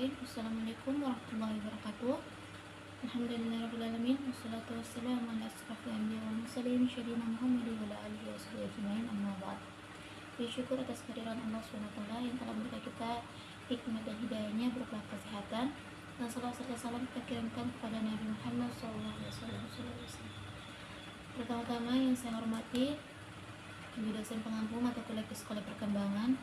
Bismillahirrahmanirrahim. Assalamualaikum warahmatullahi wabarakatuh. Alhamdulillahirrahmanirrahim. Wassalatu wassalamu ala asrafil anbiya wal mursalin sayyidina Muhammadin wa ala alihi washabihi ajmain, amma ba'd. Syukur atas kehadiran Allah SWT yang telah memberikan kita hikmah dan hidayahnya berupa kesehatan, dan salawat serta salam kita kirimkan kepada Nabi Muhammad SAW. Pertama-tama yang saya hormati Ibu dosen pengampu mata kuliah Psikologi Perkembangan.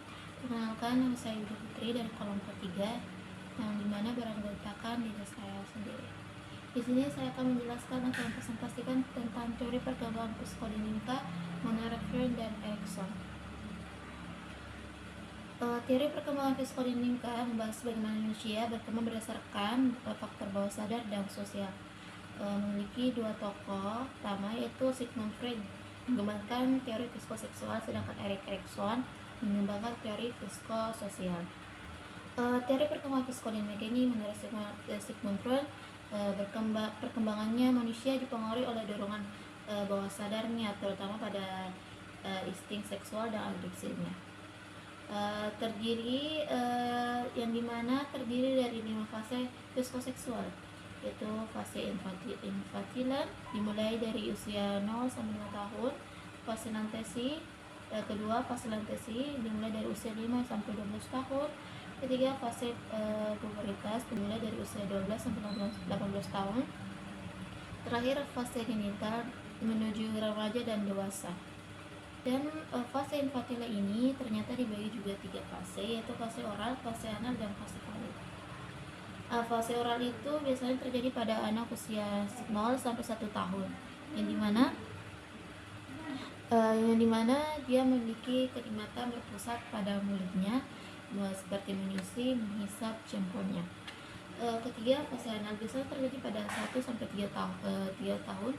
Perkenalkan, nama saya Ibu Putri dari kelompok 3, yang dimana beranggotakan diri saya sendiri. Di sini saya akan menjelaskan atau mempresentasikan tentang teori perkembangan psikodinamika menurut Freud dan Erikson. Teori perkembangan psikodinamika membahas bagaimana manusia berkembang berdasarkan faktor bawah sadar dan sosial. Memiliki dua tokoh utama, yaitu Sigmund Freud mengembangkan teori psikoseksual, sedangkan Erik Erikson mengembangkan teori psikososial. Teori perkembangan psikodinamika ini menurut Sigmund Freud, perkembangannya manusia dipengaruhi oleh dorongan bawah sadarnya, terutama pada insting seksual dan addiksinya. Yang dimana terdiri dari 5 fase psikoseksual, yaitu fase infantilan dimulai dari usia 0 sampai 5 tahun, fase lantesi, kedua fase lantesi dimulai dari usia 5 sampai 12 tahun, ketiga fase puberitas dimulai dari usia 12 sampai 18 tahun, terakhir fase genital menuju remaja dan dewasa. Dan fase infantila ini ternyata dibagi juga 3 fase, yaitu fase oral, fase anal, dan fase palit. Fase oral itu biasanya terjadi pada anak usia 0 sampai 1 tahun, yang dimana dia memiliki kenikmatan berpusat pada mulutnya, seperti menyusi, menghisap jempolnya. Ketiga, fase anal biasanya terjadi pada 1 sampai 3 tahun.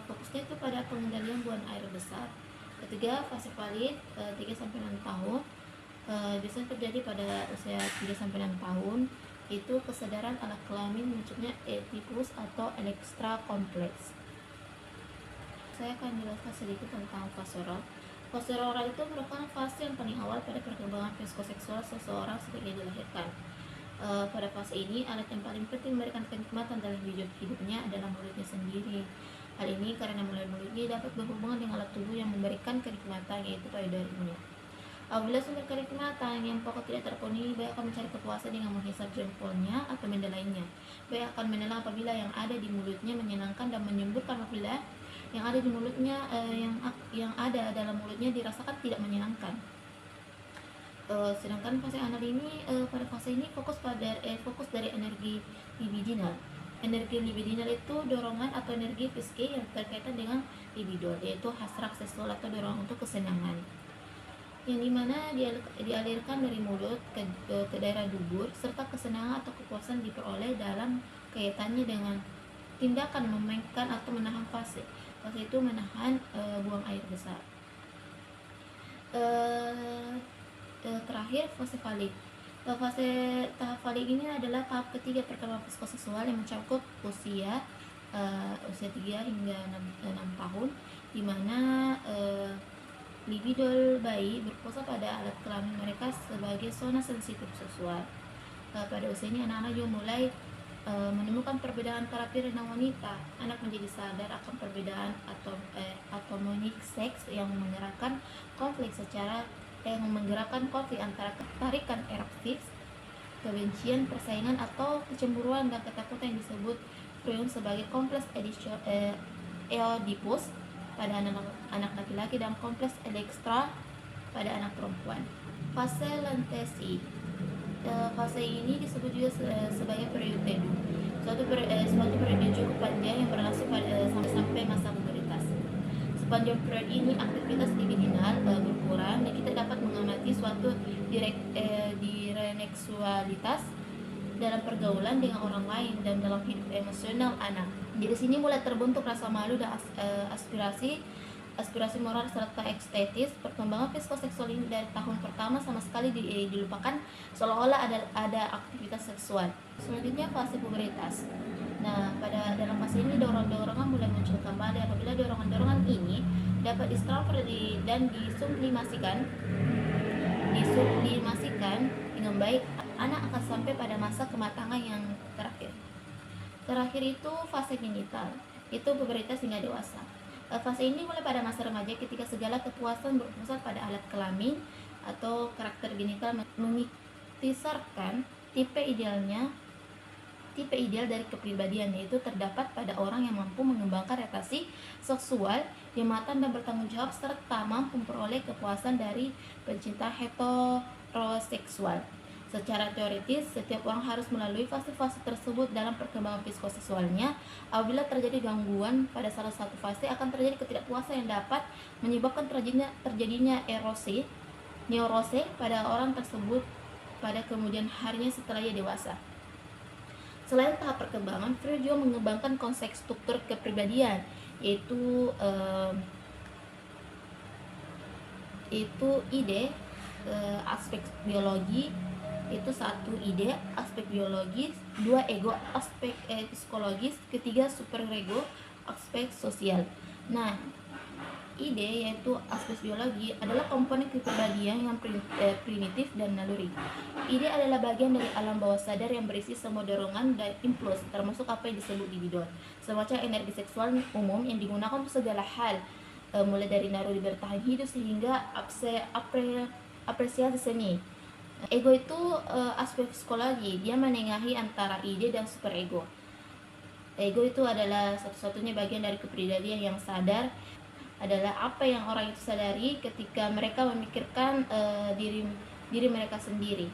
Fokusnya itu pada pengendalian buang air besar. Ketiga, fase palit 3 sampai 6 tahun. Biasanya terjadi pada usia 3 sampai 6 tahun. Itu kesadaran alat kelamin, maksudnya Oedipus atau elektra kompleks. Saya akan jelaskan sedikit tentang fase oral. Fase oral itu merupakan fase yang paling awal pada perkembangan psikoseksual seseorang sejak dia dilahirkan. Pada fase ini, alat yang paling penting memberikan kenikmatan dalam hidupnya adalah mulutnya sendiri. Hal ini karena melalui mulutnya dapat berhubungan dengan alat tubuh yang memberikan kenikmatan, yaitu payudarinya. Apabila sumber kenikmatan yang pokok tidak terpenuhi, baik akan mencari kepuasan dengan menghisap jempolnya atau benda lainnya. Baik akan menelan apabila yang ada di mulutnya menyenangkan, dan menyemburkan apabila yang ada di mulutnya yang ada dalam mulutnya dirasakan tidak menyenangkan. Sedangkan fase anal ini, pada fase ini fokus dari energi libidinal. Energi libidinal itu dorongan atau energi psikis yang berkaitan dengan libido, yaitu hasrat seksual atau dorongan untuk kesenangan, yang dimana dialirkan dari mulut ke daerah dubur, serta kesenangan atau kepuasan diperoleh dalam kaitannya dengan tindakan memainkan atau menahan fase. Fase itu menahan buang air besar. Terakhir fase falik. Tahap falik ini adalah tahap ketiga perkembangan psikoseksual yang mencakup usia 3 hingga 6 tahun, di mana libido bayi berpusat pada alat kelamin mereka sebagai zona sensitif seksual. Pada usia ini anak-anak juga mulai menemukan perbedaan karakter dan wanita. Anak menjadi sadar akan perbedaan atomic seks yang menggerakkan konflik antara ketarikan erotis, kebencian, persaingan, atau kecemburuan dan ketakutan yang disebut Freud sebagai kompleks Oedipus pada anak laki-laki dan kompleks Elektra pada anak perempuan. Fase lantesi. Fase ini disebut juga sebagai periode teduh, suatu periode cukup panjang yang berlangsung sampai masa puberitas. Sepanjang periode ini aktivitas libidinal berkurang, dan kita dapat mengamati suatu direneksualitas dalam pergaulan dengan orang lain dan dalam hidup emosional anak. Di sini mulai terbentuk rasa malu dan aspirasi moral serta estetis. Perkembangan psikoseksual ini dari tahun pertama sama sekali dilupakan, seolah-olah ada aktivitas seksual. Selanjutnya fase puberitas. Nah, dalam fase ini dorongan mulai muncul kembali. Apabila dorongan ini dapat ditransfer dan disublimasikan dengan baik, anak akan sampai pada masa kematangan yang terakhir. Terakhir itu fase genital, itu pubertas hingga dewasa. Fase ini mulai pada masa remaja ketika segala kepuasan berpusat pada alat kelamin atau karakter genital mengiktisarkan tipe ideal dari kepribadian, yaitu terdapat pada orang yang mampu mengembangkan relasi seksual yang matang dan bertanggung jawab serta mampu memperoleh kepuasan dari pencinta heteroseksual. Secara teoritis, setiap orang harus melalui fase-fase tersebut dalam perkembangan psikoseksualnya. Apabila terjadi gangguan pada salah satu fase, akan terjadi ketidakpuasan yang dapat menyebabkan terjadinya neurose pada orang tersebut pada kemudian harinya setelah ia dewasa. Selain tahap perkembangan, Freud juga mengembangkan konsep struktur kepribadian, yaitu ide, aspek biologi, itu satu ide, aspek biologis, dua ego, aspek psikologis, ketiga superego, aspek sosial. Nah, ide yaitu aspek biologi adalah komponen kepribadian yang primitif dan naluri. Ide adalah bagian dari alam bawah sadar yang berisi semua dorongan dan impuls, termasuk apa yang disebut libido, semacam energi seksual umum yang digunakan untuk segala hal, mulai dari naluri bertahan hidup sehingga apresiasi seni. Ego itu aspek psikologi, dia menengahi antara ide dan superego. Ego itu adalah satu-satunya bagian dari kepribadian yang sadar, adalah apa yang orang itu sadari ketika mereka memikirkan diri mereka sendiri.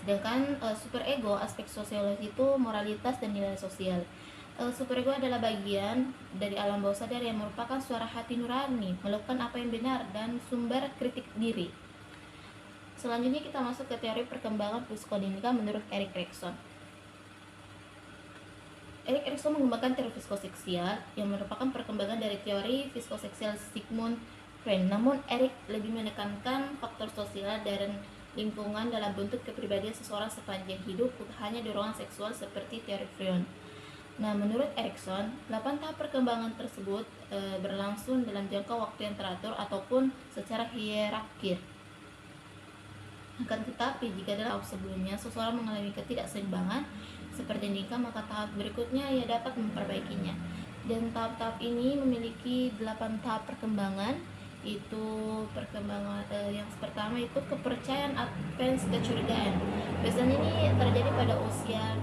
Sedangkan superego, aspek sosiologis itu moralitas dan nilai sosial. Superego adalah bagian dari alam bawah sadar yang merupakan suara hati nurani, melakukan apa yang benar dan sumber kritik diri. Selanjutnya kita masuk ke teori perkembangan psikodinamika menurut Erik Erikson. Erik Erikson mengembangkan teori psikoseksual yang merupakan perkembangan dari teori psikoseksual Sigmund Freud. Namun Erik lebih menekankan faktor sosial dan lingkungan dalam bentuk kepribadian seseorang sepanjang hidup, bukan hanya dorongan seksual seperti teori Freud. Nah, menurut Erikson, 8 tahap perkembangan tersebut berlangsung dalam jangka waktu yang teratur ataupun secara hierarkis. Akan tetapi, jika dalam tahap sebelumnya seseorang mengalami ketidakseimbangan seperti nikah, maka tahap berikutnya ia dapat memperbaikinya. Dan tahap-tahap ini memiliki 8 tahap perkembangan. Itu perkembangan yang pertama itu kepercayaan advance kecurigaan. Biasanya ini terjadi pada usia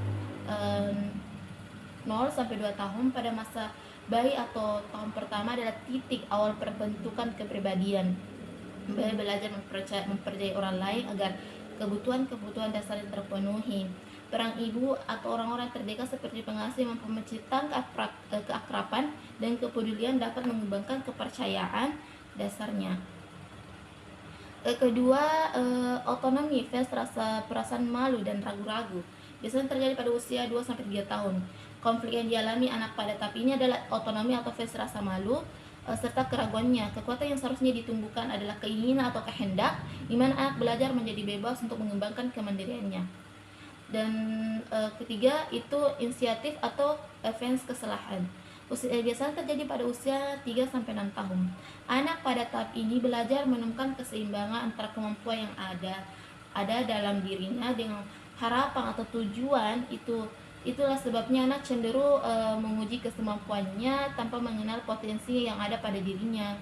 0 sampai 2 tahun. Pada masa bayi atau tahun pertama adalah titik awal perbentukan kepribadian. Belajar mempercayai orang lain agar kebutuhan dasarnya terpenuhi. Perang ibu atau orang-orang terdekat seperti pengasih mampu menciptakan keakraban dan kepedulian, dapat mengembangkan kepercayaan dasarnya. Kedua, otonomi versus perasaan malu dan ragu-ragu. Biasanya terjadi pada usia 2 sampai 3 tahun. Konflik yang dialami anak pada tahap ini adalah otonomi atau versus rasa malu serta keraguannya. Kekuatan yang seharusnya ditumbuhkan adalah keinginan atau kehendak, di mana anak belajar menjadi bebas untuk mengembangkan kemandiriannya. Dan ketiga itu inisiatif atau advance kesalahan. Biasanya terjadi pada usia 3 sampai 6 tahun. Anak pada tahap ini belajar menemukan keseimbangan antara kemampuan yang ada dalam dirinya dengan harapan atau tujuan. Itulah sebabnya anak cenderung menguji kemampuannya tanpa mengenal potensi yang ada pada dirinya.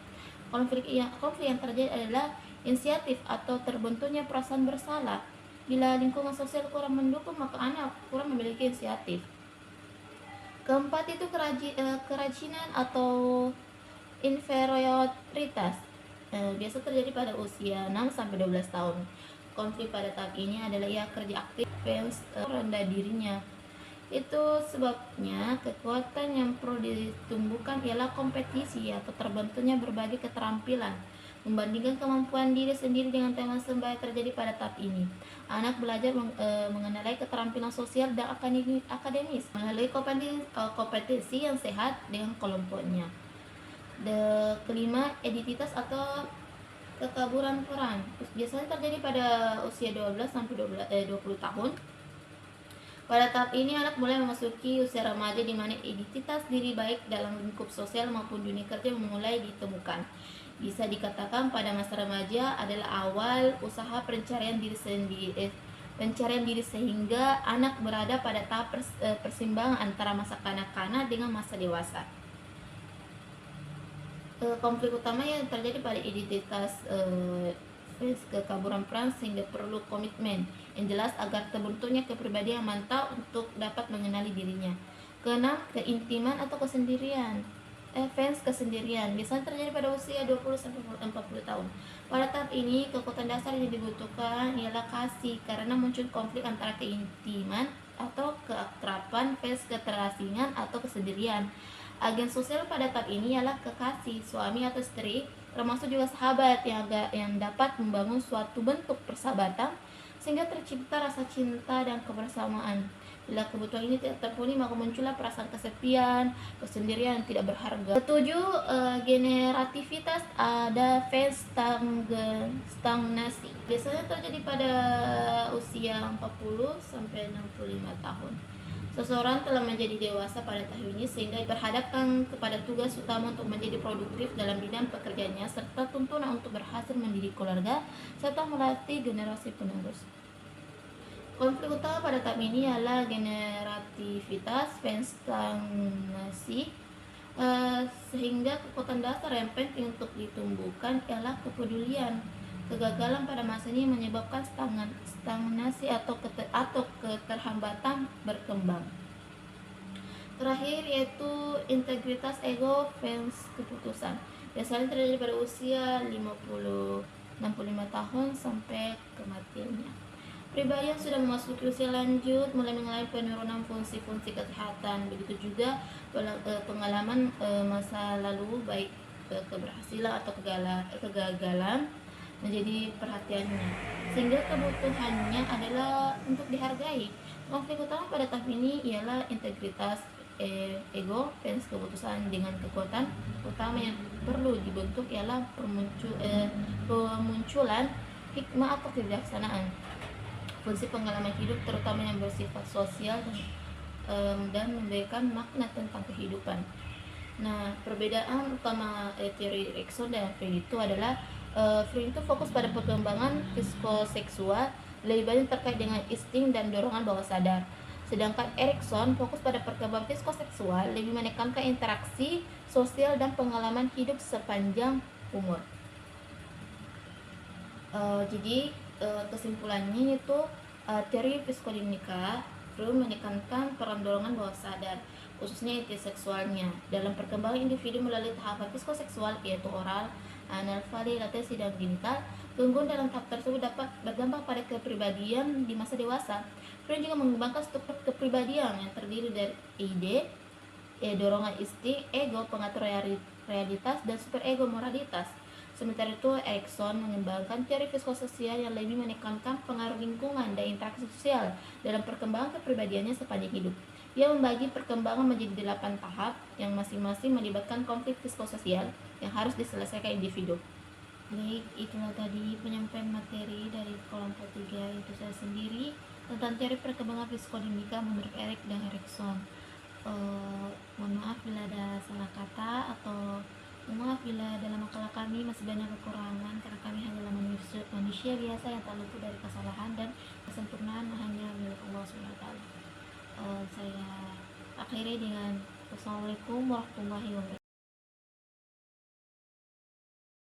Konflik yang terjadi adalah inisiatif atau terbentuknya perasaan bersalah. Bila lingkungan sosial kurang mendukung, maka anak kurang memiliki inisiatif. Keempat itu kerajinan atau inferioritas. Biasa terjadi pada usia 6 sampai 12 tahun. Konflik pada tahap ini adalah ia kerja aktif, rendah dirinya. Itu sebabnya kekuatan yang perlu ditumbuhkan ialah kompetisi atau terbentuknya berbagai keterampilan. Membandingkan kemampuan diri sendiri dengan teman sebaya terjadi pada tahap ini. Anak belajar mengenali keterampilan sosial dan akademis melalui kompetisi yang sehat dengan kelompoknya. Kelima, identitas atau kekaburan peran. Biasanya terjadi pada usia 12 sampai 20 tahun. Pada tahap ini anak mulai memasuki usia remaja di mana identitas diri baik dalam lingkup sosial maupun dunia kerja mulai ditemukan. Bisa dikatakan pada masa remaja adalah awal usaha pencarian diri sendiri, pencarian diri sehingga anak berada pada tahap persimpangan antara masa kanak-kanak dengan masa dewasa. Konflik utama yang terjadi pada identitas Fans kekaburan peran sehingga perlu komitmen yang jelas agar terbentuknya kepribadian yang mantap untuk dapat mengenali dirinya. Keenam, keintiman atau kesendirian. Fans kesendirian biasanya terjadi pada usia 20-40 tahun. Pada tahap ini, kekuatan dasar yang dibutuhkan ialah kasih karena muncul konflik antara keintiman atau keakraban, fans keterasingan atau kesendirian. Agen sosial pada tahap ini ialah kekasih, suami atau istri, termasuk juga sahabat yang dapat membangun suatu bentuk persahabatan sehingga tercipta rasa cinta dan kebersamaan. Bila kebutuhan ini tidak terpenuhi, maka muncullah perasaan kesepian, kesendirian, tidak berharga. Ketujuh, generativitas ada fase stagnasi. Biasanya terjadi pada usia 40 sampai 65 tahun. Seseorang telah menjadi dewasa pada tahun ini sehingga diperhadapkan kepada tugas utama untuk menjadi produktif dalam bidang pekerjaannya serta tuntunan untuk berhasil mendidik keluarga serta melatih generasi penerus. Konflik utama pada tahap ini adalah generativitas, stagnasi, sehingga kekuatan dasar yang penting untuk ditumbuhkan ialah kepedulian. Kegagalan pada masa ini menyebabkan stagnasi atau keterhambatan berkembang. Terakhir yaitu integritas ego, fans keputusan. Biasanya terjadi pada usia 65 tahun sampai kematiannya. Pribadi yang sudah memasuki usia lanjut mulai mengalami penurunan fungsi-fungsi kesehatan. Begitu juga pengalaman masa lalu baik keberhasilan atau kegagalan menjadi perhatiannya, sehingga kebutuhannya adalah untuk dihargai. Konflik utama pada tahap ini ialah integritas ego, fans keputusan dengan kekuatan utama yang perlu dibentuk ialah pemunculan hikmah atau kebijaksanaan. Fungsi pengalaman hidup terutama yang bersifat sosial dan memberikan makna tentang kehidupan. Nah, perbedaan utama teori Erikson dan Freud itu adalah Freud itu fokus pada perkembangan psikoseksual lebih banyak terkait dengan insting dan dorongan bawah sadar. Sedangkan Erikson fokus pada perkembangan psikoseksual lebih menekankan interaksi sosial dan pengalaman hidup sepanjang umur. Jadi kesimpulannya itu teori psikodinamika Freud menekankan peran dorongan bawah sadar, khususnya inti seksualnya, dalam perkembangan individu melalui tahapan psikoseksual yaitu oral, anal, latensi, dan genital. Gangguan dalam tahap tersebut dapat berdampak pada kepribadian di masa dewasa. Freud juga mengembangkan struktur kepribadian yang terdiri dari ide, dorongan insting, ego, pengatur realitas, dan superego moralitas. Sementara itu, Erikson mengembangkan teori psikososial yang lebih menekankan pengaruh lingkungan dan interaksi sosial dalam perkembangan kepribadiannya sepanjang hidup. Ia membagi perkembangan menjadi 8 tahap yang masing-masing melibatkan konflik psikososial yang harus diselesaikan individu. Baik, itulah tadi penyampaian materi dari kelompok 3 itu saya sendiri tentang teori perkembangan psikodinamika menurut Erik dan Erikson. Mohon maaf bila ada salah kata atau maaf bila dalam makalah kami masih banyak kekurangan karena kami hanyalah manusia biasa yang tak luput dari kesalahan dan kesempurnaan hanya milik Allah SWT. Saya akhiri dengan Wassalamualaikum warahmatullahi wabarakatuh.